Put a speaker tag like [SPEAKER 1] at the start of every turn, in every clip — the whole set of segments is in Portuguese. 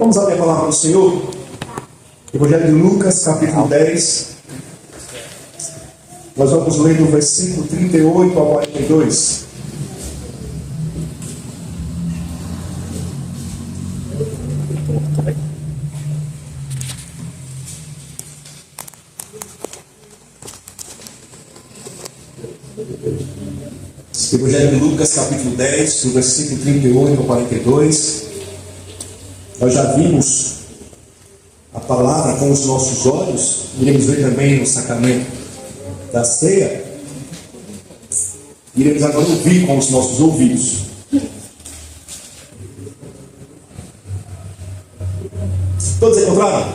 [SPEAKER 1] Vamos abrir a palavra do Senhor? Evangelho de Lucas, capítulo 10. Nós vamos ler do versículo 38 ao 42. Evangelho de Lucas, capítulo 10, do versículo 38 ao 42. Nós já vimos a palavra com os nossos olhos, iremos ver também no sacramento da ceia. Iremos agora ouvir com os nossos ouvidos. Todos encontraram?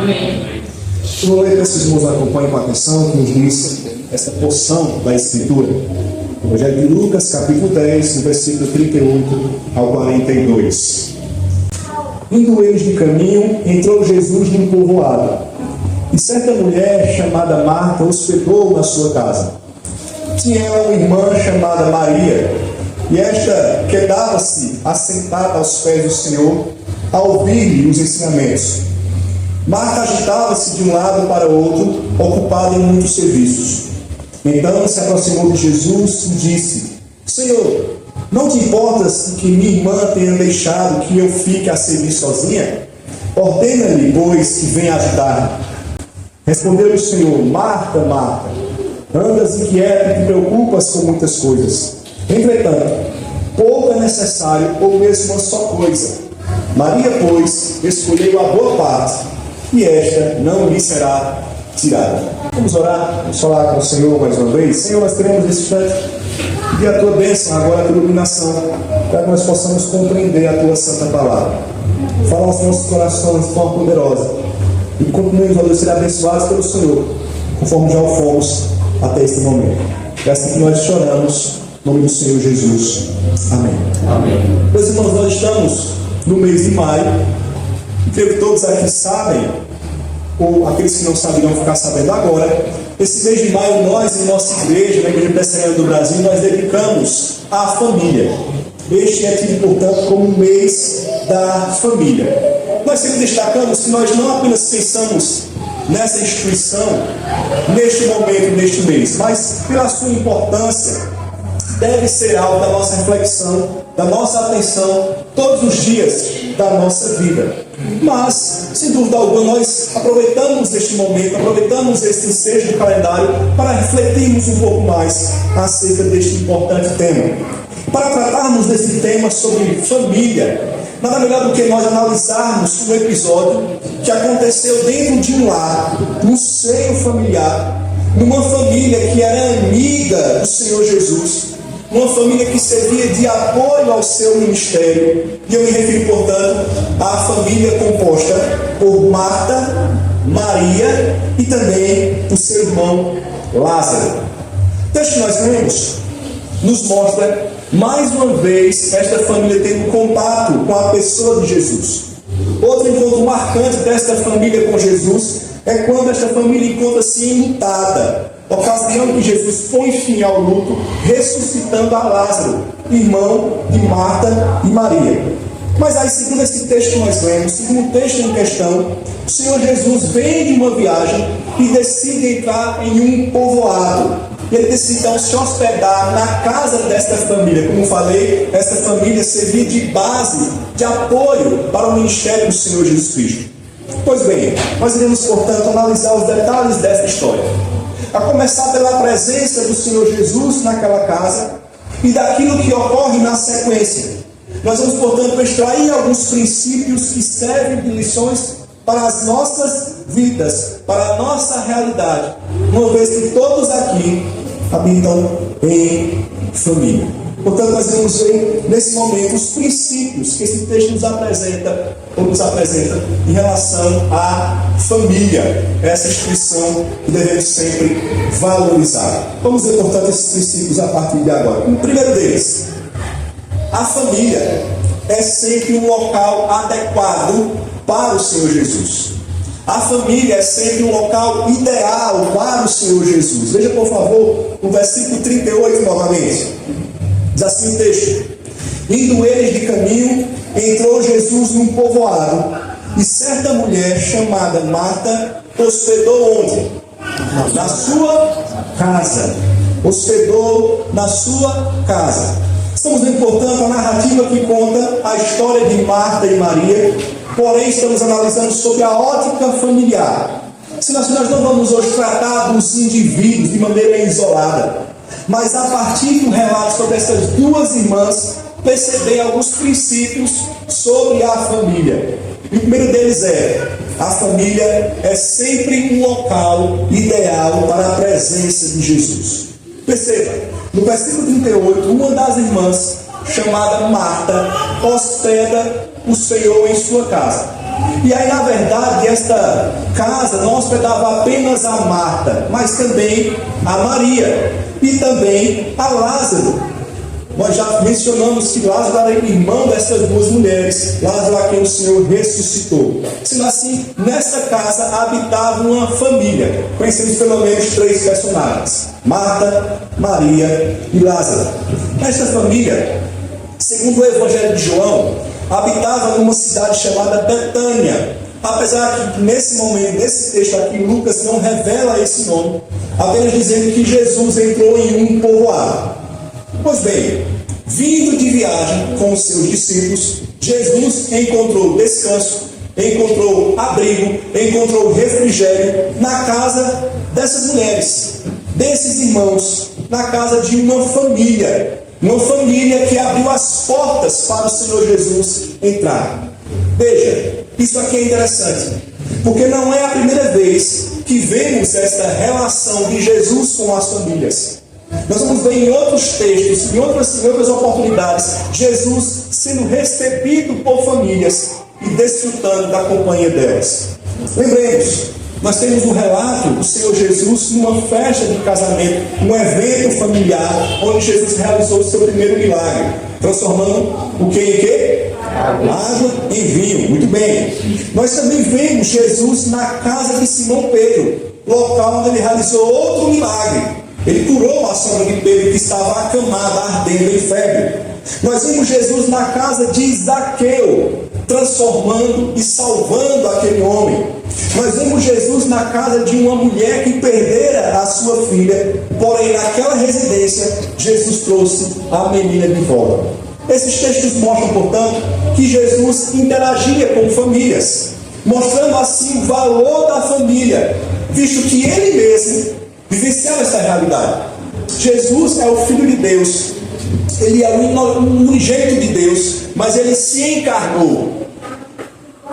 [SPEAKER 2] Amém.
[SPEAKER 1] Eu vou ler para esses irmãos acompanhem com atenção, que nos diz esta porção da Escritura. Evangelho de Lucas, capítulo 10, do versículo 38 ao 42. Indo eles de caminho, entrou Jesus num povoado, e certa mulher chamada Marta hospedou na sua casa. Tinha ela uma irmã chamada Maria, e esta quedava-se assentada aos pés do Senhor, a ouvir-lhe os ensinamentos. Marta agitava-se de um lado para o outro, ocupada em muitos serviços. Então se aproximou de Jesus e disse: Senhor, não te importas que minha irmã tenha deixado que eu fique a servir sozinha? Ordena-lhe, pois, que venha ajudar-me. Respondeu-lhe o Senhor: Marta, Marta, andas inquieta e te preocupas com muitas coisas. Entretanto, pouco é necessário, ou mesmo uma só coisa. Maria, pois, escolheu a boa parte, e esta não lhe será tirada. Vamos orar? Vamos falar com o Senhor mais uma vez. Senhor, nós queremos nesse instante pedir a tua bênção, agora a tua iluminação, para que nós possamos compreender a tua santa palavra. Fala aos nossos corações de forma poderosa. E continuemos, ó Deus, ser abençoados pelo Senhor, conforme já o fomos até este momento. É assim que nós choramos, em nome do Senhor Jesus. Amém.
[SPEAKER 2] Amém.
[SPEAKER 1] Meus irmãos, nós estamos no mês de maio. Creio que todos aqui sabem, ou aqueles que não sabem vão ficar sabendo agora. Esse mês de maio, nós, em nossa igreja, na Igreja Presbiteriana do Brasil, nós dedicamos à família. Este é tido, portanto, como um mês da família. Nós sempre destacamos que nós não apenas pensamos nessa instituição, neste momento, neste mês, mas pela sua importância, deve ser algo da nossa reflexão, da nossa atenção, todos os dias da nossa vida. Mas, sem dúvida alguma, nós aproveitamos este momento, aproveitamos este ensejo do calendário para refletirmos um pouco mais acerca deste importante tema. Para tratarmos desse tema sobre família, nada melhor do que nós analisarmos um episódio que aconteceu dentro de um lar, no seio familiar, numa família que era amiga do Senhor Jesus, uma família que servia de apoio ao seu ministério. E eu me refiro, portanto, à família composta por Marta, Maria e também o seu irmão Lázaro. O texto que nós lemos nos mostra, mais uma vez, esta família tendo contato com a pessoa de Jesus. Outro encontro marcante desta família com Jesus é quando esta família encontra-se enlutada, ocasião em que Jesus põe fim ao luto, ressuscitando a Lázaro, irmão de Marta e Maria. Mas aí, segundo esse texto que nós lemos, segundo o texto em questão, o Senhor Jesus vem de uma viagem e decide entrar em um povoado. Ele decide então se hospedar na casa desta família. Como falei, esta família servia de base, de apoio para o ministério do Senhor Jesus Cristo. Pois bem, nós iremos, portanto, analisar os detalhes desta história. A começar pela presença do Senhor Jesus naquela casa e daquilo que ocorre na sequência. Nós vamos, portanto, extrair alguns princípios que servem de lições para as nossas vidas, para a nossa realidade, uma vez que todos aqui habitam em família. Portanto, nós vamos ver nesse momento os princípios que esse texto nos apresenta em relação à família, essa instituição que devemos sempre valorizar. Vamos ver, portanto, esses princípios a partir de agora. O primeiro deles: a família é sempre um local adequado para o Senhor Jesus. A família é sempre um local ideal para o Senhor Jesus. Veja, por favor, o versículo 38 novamente. Diz assim o texto: Indo eles de caminho, entrou Jesus num povoado, E certa mulher chamada Marta hospedou onde? Na sua casa. Hospedou na sua casa. Estamos vendo, portanto, a narrativa que conta a história de Marta e Maria, porém estamos analisando sobre a ótica familiar. Se nós não vamos hoje tratar dos indivíduos de maneira isolada, mas a partir do relato sobre essas duas irmãs, perceber alguns princípios sobre a família. E o primeiro deles a família é sempre um local ideal para a presença de Jesus. Perceba, no versículo 38, uma das irmãs, chamada Marta, hospeda o Senhor em sua casa. E aí, na verdade, esta casa não hospedava apenas a Marta, mas também a Maria e também a Lázaro. Nós já mencionamos que Lázaro era irmão dessas duas mulheres, Lázaro a quem o Senhor ressuscitou. Sendo assim, nessa casa habitava uma família. Conhecemos pelo menos 3 personagens: Marta, Maria e Lázaro. Esta família, segundo o Evangelho de João, habitava numa cidade chamada Betânia. Apesar que nesse momento, nesse texto aqui, Lucas não revela esse nome, apenas dizendo que Jesus entrou em um povoado. Pois bem, vindo de viagem com os seus discípulos, Jesus encontrou descanso, encontrou abrigo, encontrou refrigério na casa dessas mulheres, desses irmãos, na casa de uma família que abriu as portas para o Senhor Jesus entrar. Veja, isso aqui é interessante, porque não é a primeira vez que vemos esta relação de Jesus com as famílias. Nós vamos ver em outros textos, em outras oportunidades, Jesus sendo recebido por famílias e desfrutando da companhia delas. Lembremos, nós temos um relato do Senhor Jesus numa festa de casamento, um evento familiar, onde Jesus realizou o seu primeiro milagre, transformando o que em quê? Água em vinho. Muito bem. Nós também vemos Jesus na casa de Simão Pedro, local onde ele realizou outro milagre. Ele curou a sogra de Pedro, que estava acamada, ardendo em febre. Nós vimos Jesus na casa de Zaqueu, transformando e salvando aquele homem. Nós vemos Jesus na casa de uma mulher que perdera a sua filha, porém naquela residência, Jesus trouxe a menina de volta. Esses textos mostram, portanto, que Jesus interagia com famílias, mostrando assim o valor da família, visto que ele mesmo vivenciava essa realidade. Jesus é o Filho de Deus, ele é o unigênito de Deus, mas ele se encarnou.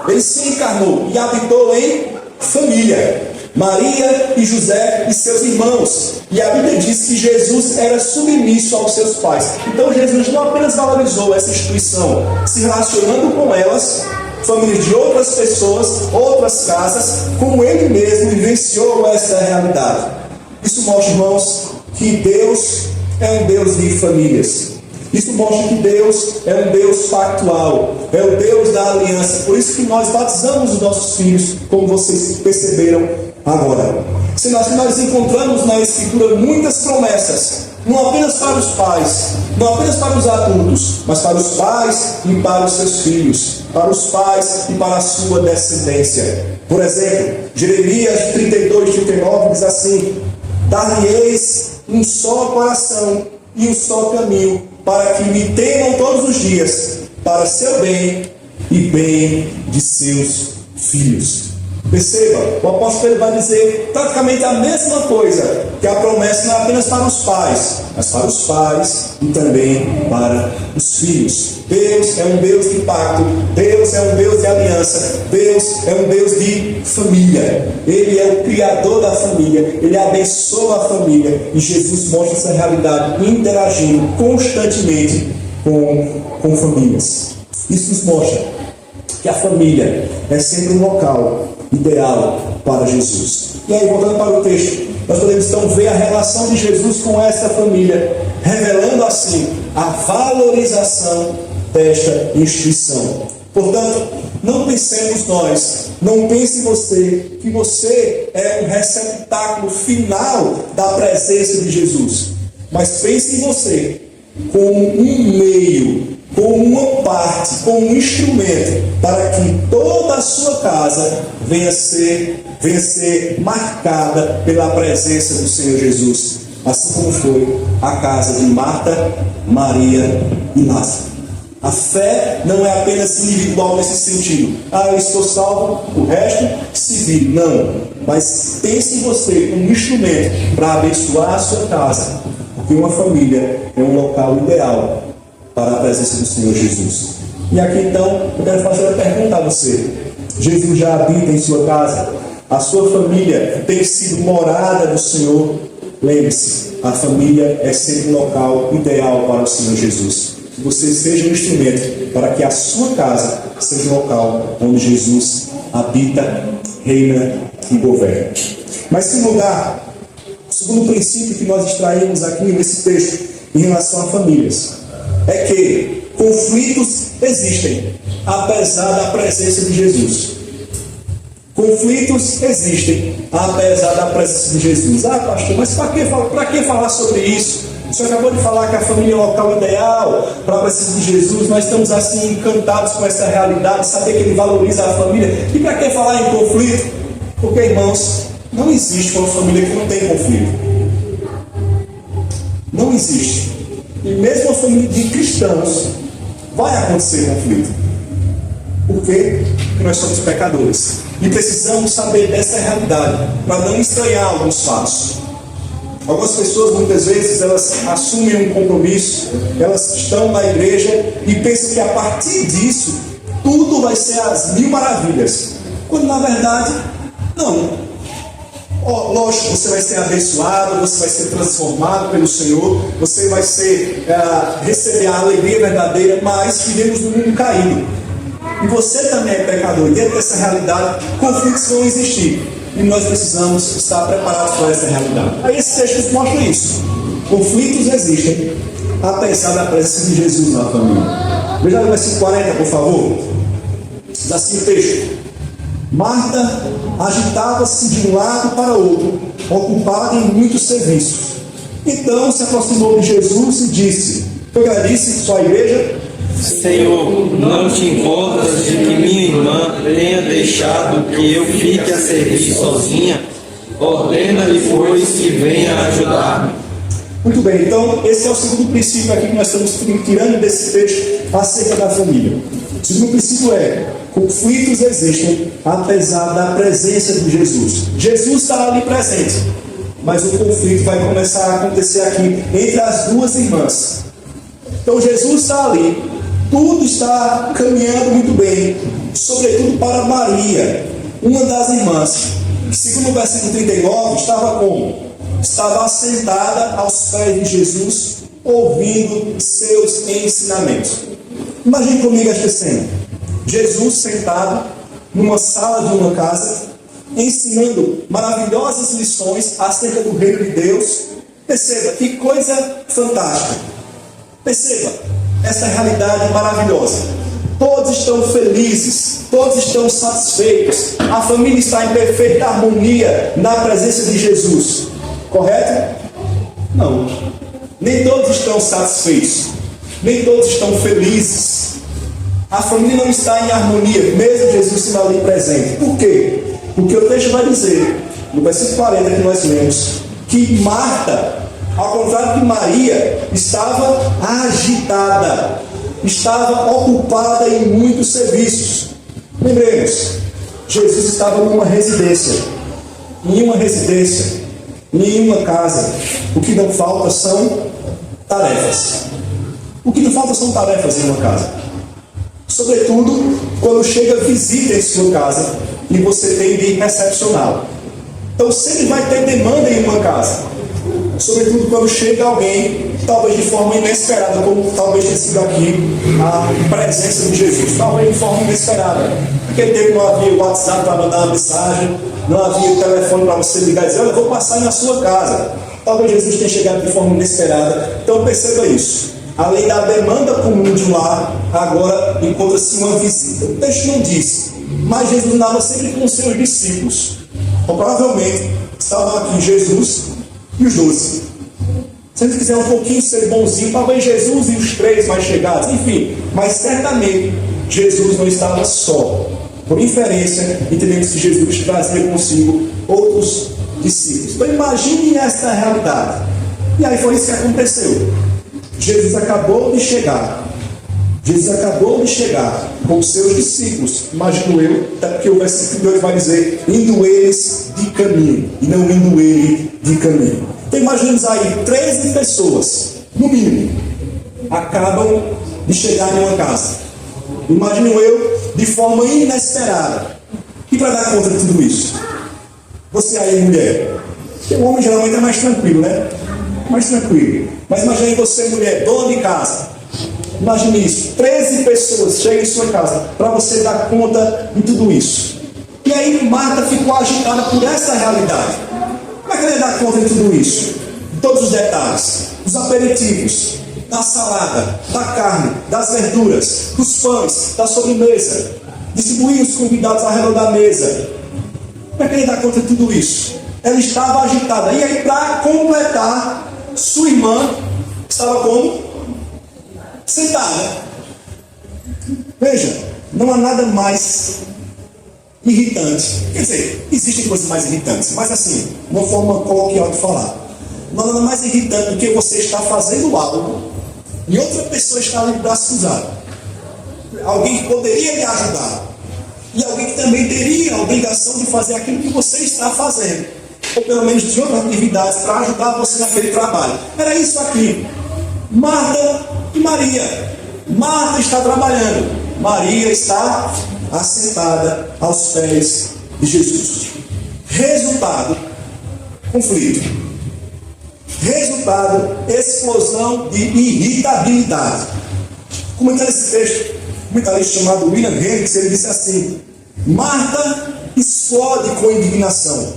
[SPEAKER 1] Ele se encarnou e habitou em família. Maria e José e seus irmãos. E a Bíblia diz que Jesus era submisso aos seus pais. Então Jesus não apenas valorizou essa instituição, se relacionando com elas, famílias de outras pessoas, outras casas, como ele mesmo vivenciou essa realidade. Isso mostra, irmãos, que Deus é um Deus de famílias. Isso mostra que Deus é um Deus pactual, é o Deus da aliança. Por isso que nós batizamos os nossos filhos, como vocês perceberam agora. Se nós encontramos na Escritura muitas promessas, não apenas para os pais, não apenas para os adultos, mas para os pais e para os seus filhos, para os pais e para a sua descendência. Por exemplo, Jeremias 32:39 diz assim: dar-lhe-eis um só coração e um só caminho, para que me temam todos os dias, para seu bem e bem de seus filhos. Perceba, o apóstolo Pedro vai dizer praticamente a mesma coisa, que a promessa não é apenas para os pais, mas para os pais e também para os filhos. Deus é um Deus de pacto, Deus é um Deus de aliança, Deus é um Deus de família. Ele é o criador da família, Ele abençoa a família, e Jesus mostra essa realidade interagindo constantemente com famílias. Isso nos mostra que a família é sempre um local ideal para Jesus. E aí, voltando para o texto, nós podemos então ver a relação de Jesus com esta família, revelando assim a valorização desta instituição. Portanto, não pensemos nós, não pense você, que você é um receptáculo final da presença de Jesus, mas pense em você como um meio como uma parte, como um instrumento para que toda a sua casa venha ser marcada pela presença do Senhor Jesus, assim como foi a casa de Marta, Maria e Lázaro. A fé não é apenas individual nesse sentido. Eu estou salvo, o resto se vire. Não. Mas pense em você como um instrumento para abençoar a sua casa. Porque uma família é um local ideal para a presença do Senhor Jesus. E aqui então, eu quero fazer uma pergunta a você. Jesus já habita em sua casa? A sua família tem sido morada do Senhor? Lembre-se, a família é sempre um local ideal para o Senhor Jesus. Que você seja um instrumento para que a sua casa seja um local onde Jesus habita, reina e governa. Mas, em segundo lugar, o segundo princípio que nós extraímos aqui nesse texto em relação a famílias é que conflitos existem, apesar da presença de Jesus. Conflitos existem, apesar da presença de Jesus. Pastor, mas para que falar sobre isso? O senhor acabou de falar que a família é o local ideal para a presença de Jesus. Nós estamos assim encantados com essa realidade, saber que Ele valoriza a família. E para que falar em conflito? Porque, irmãos, não existe uma família que não tem conflito. Não existe. E mesmo uma família de cristãos vai acontecer conflito. Por quê? Porque nós somos pecadores. E precisamos saber dessa realidade para não estranhar alguns fatos. Algumas pessoas, muitas vezes, elas assumem um compromisso, elas estão na igreja e pensam que a partir disso, tudo vai ser as mil maravilhas. Quando, na verdade, não. Lógico, você vai ser abençoado, você vai ser transformado pelo Senhor, você vai receber a alegria verdadeira, mas vivemos num mundo caído. E você também é pecador. E dentro dessa realidade, conflitos vão existir. E nós precisamos estar preparados para essa realidade. Aí esse texto mostra isso. Conflitos existem, apesar da presença de Jesus na família. Veja o versículo 40, por favor. Diz assim o texto: Marta agitava-se de um lado para outro, ocupada em muitos serviços. Então se aproximou de Jesus e disse: foi que ela disse, sua igreja?
[SPEAKER 2] Senhor, não te importas de que minha irmã tenha deixado que eu fique a servir sozinha? Ordena-lhe, pois, que venha ajudar-me.
[SPEAKER 1] Muito bem, então esse é o segundo princípio aqui que nós estamos tirando desse texto acerca da família. O segundo princípio é: conflitos existem apesar da presença de Jesus. Jesus está ali presente, mas o conflito vai começar a acontecer aqui entre as duas irmãs. Então Jesus está ali, tudo está caminhando muito bem, sobretudo para Maria, uma das irmãs, que segundo o versículo 39, estava como? Estava assentada aos pés de Jesus, ouvindo seus ensinamentos. Imagine comigo esta cena: Jesus sentado numa sala de uma casa, ensinando maravilhosas lições acerca do reino de Deus. Perceba que coisa fantástica. Perceba essa realidade maravilhosa. Todos estão felizes, todos estão satisfeitos. A família está em perfeita harmonia na presença de Jesus. Correto? Não. Nem todos estão satisfeitos. Nem todos estão felizes. A família não está em harmonia, mesmo Jesus sendo ali presente. Por quê? Porque o texto vai dizer, no versículo 40 que nós lemos, que Marta, ao contrário de Maria, estava agitada, estava ocupada em muitos serviços. Lembremos, Jesus estava numa residência. Em uma residência, em uma casa, o que não falta são tarefas. O que não falta são tarefas em uma casa. Sobretudo quando chega visita em sua casa e você tem de recepcioná-lo. Então sempre vai ter demanda em uma casa. Sobretudo quando chega alguém, talvez de forma inesperada, como talvez tenha sido aqui a presença de Jesus, talvez de forma inesperada. Naquele tempo não havia WhatsApp para mandar uma mensagem, não havia telefone para você ligar e dizer: olha, eu vou passar na sua casa. Talvez Jesus tenha chegado de forma inesperada. Então perceba isso. Além da demanda comum de um lar, agora encontra-se uma visita. O texto não diz, mas Jesus andava sempre com os seus discípulos. Então, provavelmente estavam aqui Jesus e os 12. Se a gente quiser um pouquinho ser bonzinho, talvez Jesus e os 3 mais chegados, enfim. Mas certamente Jesus não estava só. Por inferência, entendemos que Jesus trazia consigo outros discípulos. Então imagine esta realidade. E aí foi isso que aconteceu. Jesus acabou de chegar. Jesus acabou de chegar com os seus discípulos. Imagino eu, até porque o versículo 2 vai dizer: indo eles de caminho, e não indo ele de caminho. Então imaginemos aí 13 pessoas, no mínimo, acabam de chegar em uma casa. Imagino eu, de forma inesperada. E para dar conta de tudo isso? Você aí, mulher. Porque o homem geralmente é mais tranquilo, né? Mais tranquilo. Mas imagine você, mulher, dona de casa. Imagine isso. 13 pessoas chegam em sua casa para você dar conta de tudo isso. E aí Marta ficou agitada por essa realidade. Como é que ela ia dar conta de tudo isso? De todos os detalhes. Dos aperitivos, da salada, da carne, das verduras, dos pães, da sobremesa. Distribuir os convidados ao redor da mesa. Como é que ela ia dar conta de tudo isso? Ela estava agitada. E aí, para completar, sua irmã estava como? Sentada. Veja, não há nada mais irritante. Quer dizer, existem coisas mais irritantes, mas assim, uma forma coloquial de falar. Não há nada mais irritante do que você estar fazendo algo e outra pessoa está ali de braço cruzado. Alguém que poderia lhe ajudar. E alguém que também teria a obrigação de fazer aquilo que você está fazendo. Ou pelo menos de outras atividades para ajudar você naquele trabalho. Era isso aqui. Marta e Maria. Marta está trabalhando. Maria está assentada aos pés de Jesus. Resultado: conflito. Resultado: explosão de irritabilidade. Como está esse texto? Um comentarista chamado William Hendricks, ele disse assim: Marta explode com indignação.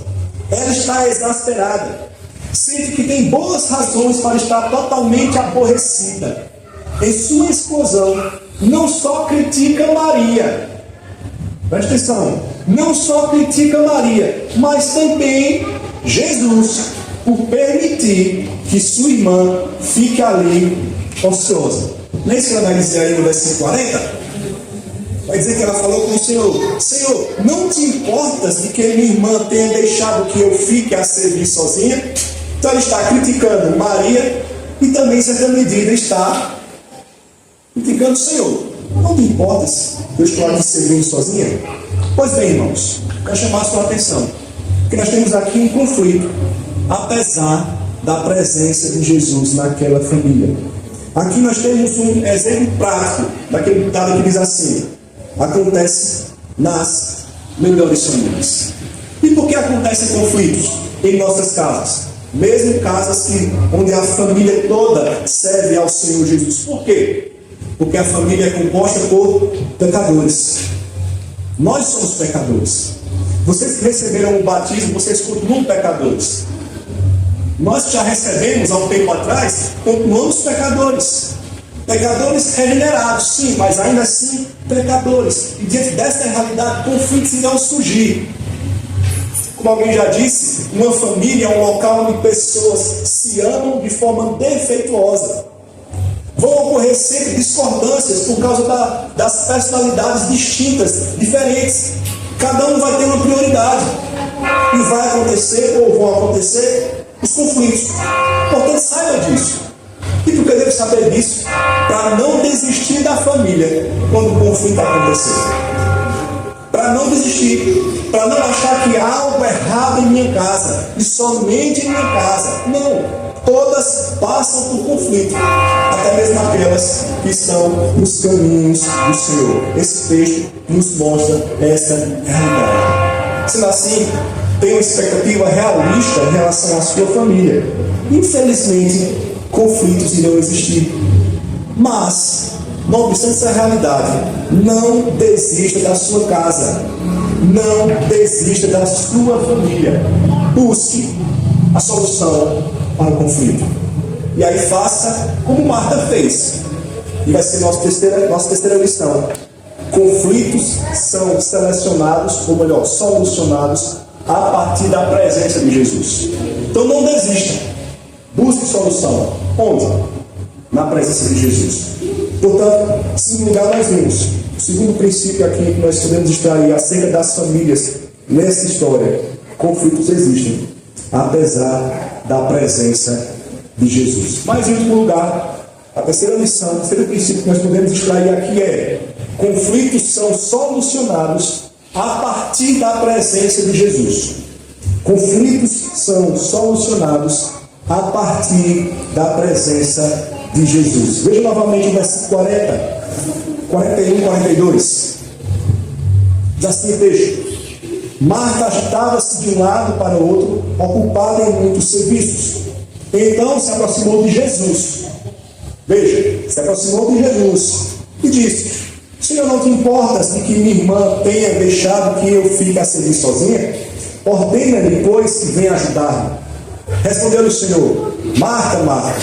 [SPEAKER 1] Ela está exasperada, sente que tem boas razões para estar totalmente aborrecida. Em sua explosão, não só critica Maria, preste atenção, não só critica Maria, mas também Jesus, por permitir que sua irmã fique ali ociosa. Não é isso que ela vai dizer aí no versículo 40? Vai dizer que ela falou com o Senhor: Senhor, não te importas de que minha irmã tenha deixado que eu fique a servir sozinha? Então ela está criticando Maria e também, em certa medida, está criticando o Senhor. Não te importas que eu estou aqui servindo sozinha? Pois bem, irmãos, quero chamar a sua atenção, porque nós temos aqui um conflito, apesar da presença de Jesus naquela família. Aqui nós temos um exemplo prático daquele ditado que diz assim: acontece nas melhores famílias. E por que acontecem conflitos em nossas casas? Mesmo casas onde a família toda serve ao Senhor Jesus. Por quê? Porque a família é composta por pecadores. Nós somos pecadores. Vocês que receberam o batismo, vocês continuam pecadores. Nós já recebemos há um tempo atrás, continuamos pecadores. Pecadores regenerados, sim, mas ainda assim pecadores. E diante desta realidade, conflitos irão surgir. Como alguém já disse, uma família é um local onde pessoas se amam de forma defeituosa. Vão ocorrer sempre discordâncias por causa das personalidades distintas, diferentes. Cada um vai ter uma prioridade. E vai acontecer, ou vão acontecer, os conflitos. Portanto, saiba disso. E por que deve saber disso? Para não desistir da família quando o conflito acontecer. Para não desistir. Para não achar que há algo errado em minha casa. E somente em minha casa. Não. Todas passam por conflito. Até mesmo aquelas que estão nos caminhos do Senhor. Esse texto nos mostra essa realidade. Sendo assim, tenha uma expectativa realista em relação à sua família. Infelizmente, conflitos irão existir. Mas, não obstante essa realidade, não desista da sua casa. Não desista da sua família. Busque a solução para o conflito. E aí faça como Marta fez. E vai ser nossa terceira lição. Conflitos são selecionados, ou melhor, solucionados a partir da presença de Jesus. Então não desista. Busque solução. Onde? Na presença de Jesus. Portanto, em segundo lugar, nós vimos o segundo princípio aqui que nós podemos extrair acerca das famílias nessa história. Conflitos existem, apesar da presença de Jesus. Mas, em último lugar, a terceira lição, o terceiro princípio que nós podemos extrair aqui é: conflitos são solucionados a partir da presença de Jesus. Conflitos são solucionados a partir da presença de Jesus. Veja novamente o versículo 40, 41, 42. Diz assim o texto: Marta agitava-se de um lado para o outro, ocupada em muitos serviços. Então se aproximou de Jesus. Veja, se aproximou de Jesus e disse: Senhor, não te importas de que minha irmã tenha deixado que eu fique a servir sozinha? Ordena-lhe, pois, que venha ajudar-me. Respondeu-lhe o Senhor: Marta, Marta,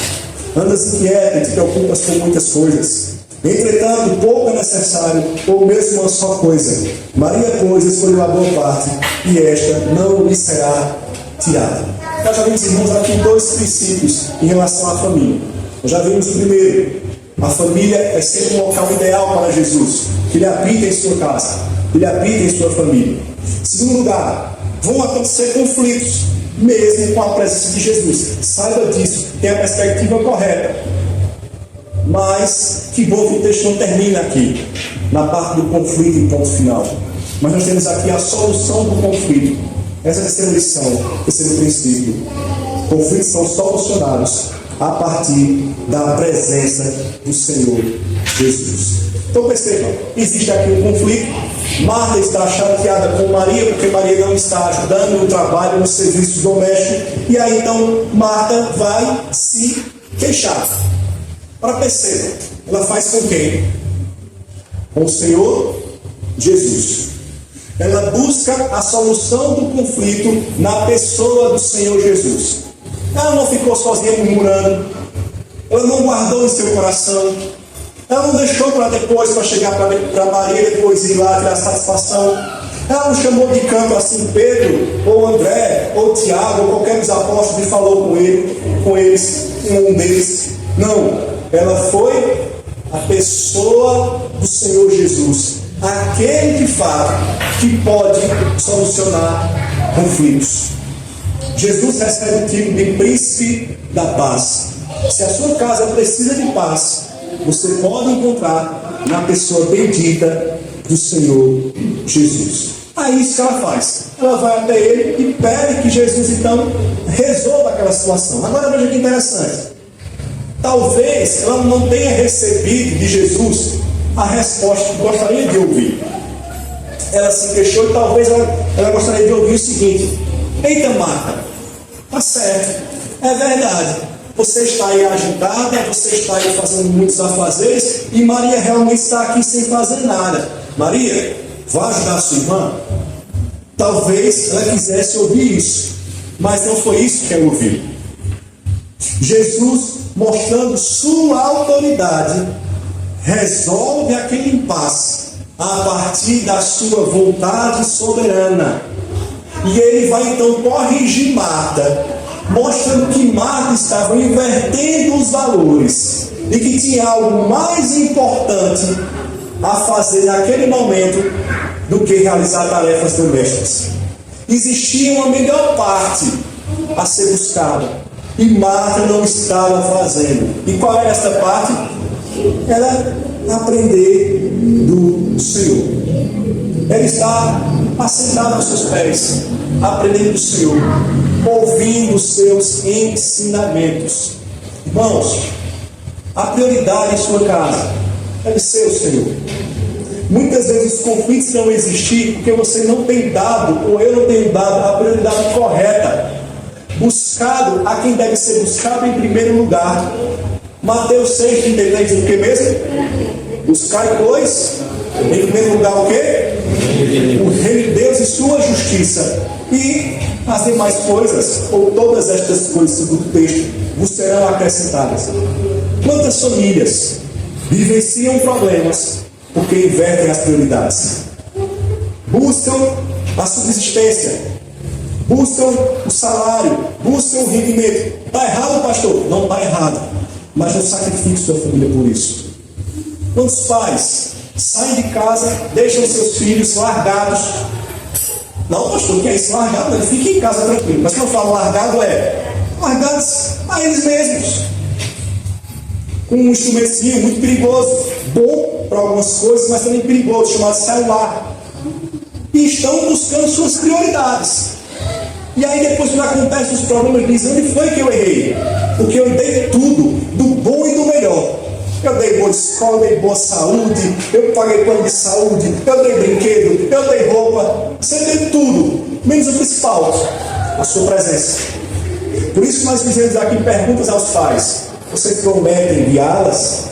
[SPEAKER 1] andas inquieta e te preocupas com muitas coisas. Entretanto, pouco é necessário, ou mesmo uma só coisa. Maria, pois, escolheu a boa parte, e esta não lhe será tirada. Nós já vimos, irmãos, aqui dois princípios em relação à família. Nós já vimos primeiro: a família é sempre um local ideal para Jesus, que Ele habita em sua casa, que Ele habita em sua família. Em segundo lugar, vão acontecer conflitos, mesmo com a presença de Jesus. Saiba disso, tenha a perspectiva correta. Mas que bom que o texto não termina aqui, na parte do conflito em ponto final. Mas nós temos aqui a solução do conflito. Essa é a terceira lição, terceiro princípio. Conflitos são solucionados a partir da presença do Senhor Jesus. Então perceba, existe aqui um conflito. Marta está chateada com Maria, porque Maria não está ajudando no trabalho, no serviço doméstico. E aí então Marta vai se queixar. Para perceber, ela faz com quem? Com o Senhor Jesus. Ela busca a solução do conflito na pessoa do Senhor Jesus. Ela não ficou sozinha murmurando. Ela não guardou em seu coração. Ela não deixou para depois, para chegar para Maria, depois ir lá tirar satisfação. Ela não chamou de canto assim Pedro, ou André, ou Tiago, ou qualquer dos apóstolos e falou com eles, um deles. Não. Ela foi a pessoa do Senhor Jesus, aquele de fato que pode solucionar conflitos. Jesus recebe o título de príncipe da paz. Se a sua casa precisa de paz, você pode encontrar na pessoa bendita do Senhor Jesus. Aí isso que ela faz. Ela vai até ele e pede que Jesus então resolva aquela situação. Agora veja que interessante. Talvez ela não tenha recebido de Jesus a resposta que gostaria de ouvir. Ela se queixou e talvez ela gostaria de ouvir o seguinte: eita, Marta, tá certo, é verdade, você está aí agitada, você está aí fazendo muitos afazeres e Maria realmente está aqui sem fazer nada. Maria, vá ajudar a sua irmã. Talvez ela quisesse ouvir isso, mas não foi isso que ela ouviu. Jesus, mostrando sua autoridade, resolve aquele impasse a partir da sua vontade soberana. E ele vai então corrigir Marta, mostrando que Marta estava invertendo os valores e que tinha algo mais importante a fazer naquele momento do que realizar tarefas domésticas. Existia uma melhor parte a ser buscada e Marta não estava fazendo. E qual era essa parte? Era aprender do Senhor. Ela está assentada aos seus pés, aprendendo do Senhor, ouvindo os seus ensinamentos. Irmãos, a prioridade em sua casa deve ser o Senhor. Muitas vezes os conflitos não existem porque você não tem dado, ou eu não tenho dado, a prioridade correta. Buscado a quem deve ser buscado em primeiro lugar. Mateus 6,33 diz o que mesmo? Buscai, pois, em primeiro lugar o quê? O reino de Deus e sua justiça. E as demais coisas, ou todas estas coisas do texto, vos serão acrescentadas. Quantas famílias vivenciam problemas porque invertem as prioridades? Buscam a subsistência, buscam o salário, buscam o rendimento. Está errado, pastor? Não está errado. Mas não sacrifique sua família por isso. Quantos pais saem de casa, deixam seus filhos largados? Não, pastor, o que é isso? Largado? Ele fica em casa tranquilo. Mas quando eu falo largado, largados a eles mesmos. Com um instrumentozinho muito perigoso, bom para algumas coisas, mas também perigoso, chamado celular. E estão buscando suas prioridades. E aí depois, quando acontecem os problemas, dizem: onde foi que eu errei? Porque eu dei tudo, do bom e do melhor. Eu dei boa escola, dei boa saúde, eu paguei plano de saúde, eu dei brinquedo, eu dei roupa. Você deu tudo, menos o principal, a sua presença. Por isso nós fizemos aqui perguntas aos pais. Vocês prometem guiá-las?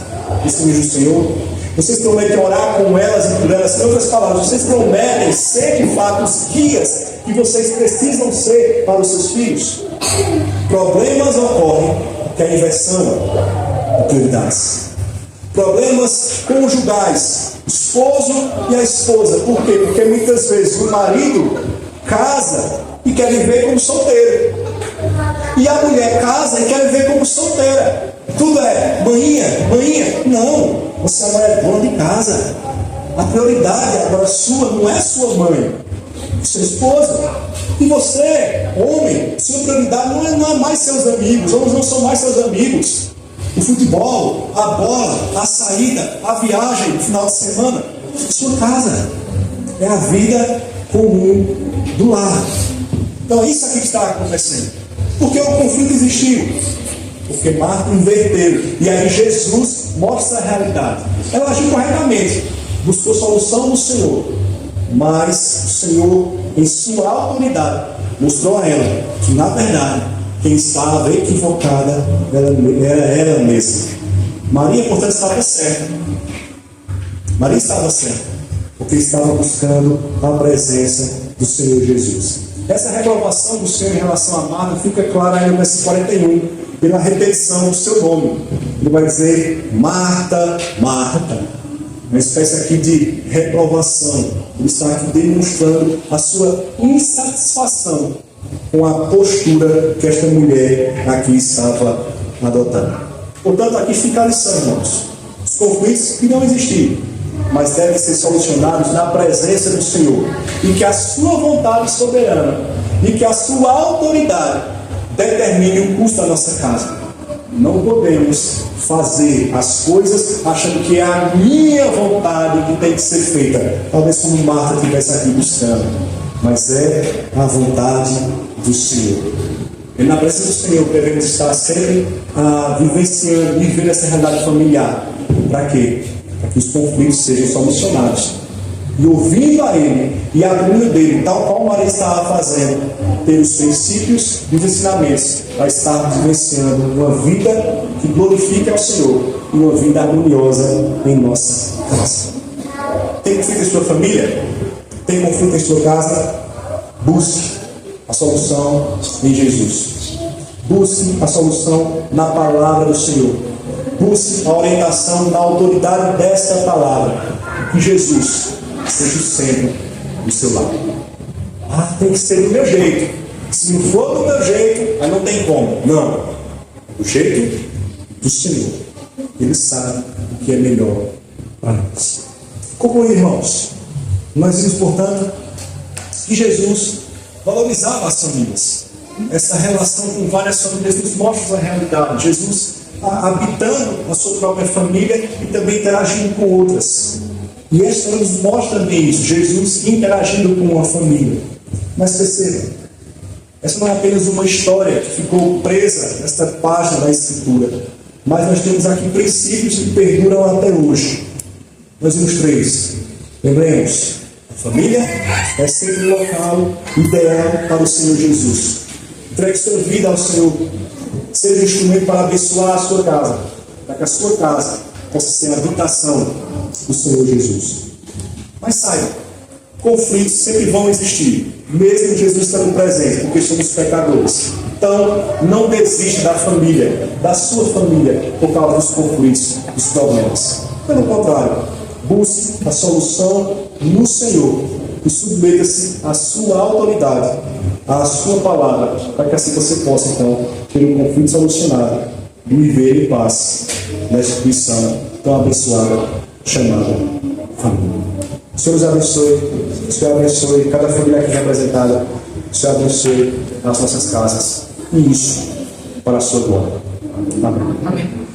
[SPEAKER 1] Isso diz o Senhor. Vocês prometem orar com elas e por elas? Em outras palavras, vocês prometem ser de fato os guias que vocês precisam ser para os seus filhos? Problemas ocorrem porque a inversão de prioridades. Problemas conjugais, esposo e a esposa. Por quê? Porque muitas vezes o marido casa e quer viver como solteiro. E a mulher casa e quer viver como solteira. Tudo é manhinha. Não, você agora é dona de casa. A prioridade agora sua não é sua mãe, sua esposa. E você, homem, sua prioridade não é mais seus amigos. Homens não são mais seus amigos. O futebol, a bola, a saída, a viagem no final de semana, sua casa. É a vida comum do lar. Então é isso aqui que está acontecendo. Porque o conflito existiu. Porque Marta inverteu. E aí Jesus mostra a realidade. Ela agiu corretamente. Buscou solução no Senhor. Mas o Senhor, em sua autoridade, mostrou a ela que, na verdade, quem estava equivocada era ela mesma. Maria, portanto, estava certa. Maria estava certa. Porque estava buscando a presença do Senhor Jesus. Essa reprovação do Senhor em relação a Marta fica clara aí no verso 41, pela repetição do seu nome. Ele vai dizer: Marta, Marta. Uma espécie aqui de reprovação. Ele está aqui demonstrando a sua insatisfação com a postura que esta mulher aqui estava adotando. Portanto, aqui fica a lição, irmãos. Os conflitos que não existiram, mas devem ser solucionados na presença do Senhor. E que a sua vontade soberana e que a sua autoridade determine o curso da nossa casa. Não podemos fazer as coisas achando que é a minha vontade que tem que ser feita. Talvez como Marta estivesse aqui buscando. Mas é a vontade do Senhor. E na presença do Senhor devemos estar sempre vivenciando e vivendo essa realidade familiar. Para quê? Para que os conflitos sejam solucionados. E ouvindo a Ele e abrindo dele, tal qual Maria estava fazendo, ter os princípios e os ensinamentos para estar vivenciando uma vida que glorifique ao Senhor e uma vida harmoniosa em nossa casa. Tem conflito em sua família? Tem conflito em sua casa? Busque a solução em Jesus. Busque a solução na palavra do Senhor. Busque a orientação na autoridade desta palavra. Que Jesus seja o centro do seu lar. Tem que ser do meu jeito. Se não for do meu jeito, aí não tem como. Não. Do jeito do Senhor. Ele sabe o que é melhor para nós. Como irmãos, nós vimos, portanto, que Jesus valorizava as famílias. Essa relação com várias famílias nos mostra a realidade. Jesus habitando a sua própria família e também interagindo com outras. E esta nos mostra também isso, Jesus interagindo com uma família. Mas percebam, essa não é apenas uma história que ficou presa nesta página da Escritura, mas nós temos aqui princípios que perduram até hoje. Nós vimos 3. Lembremos, a família é sempre o local ideal para o Senhor Jesus. Entregue sua vida ao Senhor. Seja um instrumento para abençoar a sua casa, para que a sua casa possa ser a habitação do Senhor Jesus. Mas saiba, conflitos sempre vão existir, mesmo Jesus estando presente, porque somos pecadores. Então, não desista da família, da sua família, por causa dos conflitos, dos problemas. Pelo contrário, busque a solução no Senhor e submeta-se à sua autoridade à sua palavra, para que assim você possa, então, ter um conflito solucionado e viver em paz na instituição tão abençoada, chamada família. O Senhor nos abençoe, o Senhor abençoe cada família aqui representada, o Senhor abençoe as nossas casas, e isso para a sua glória. Amém.
[SPEAKER 3] Amém.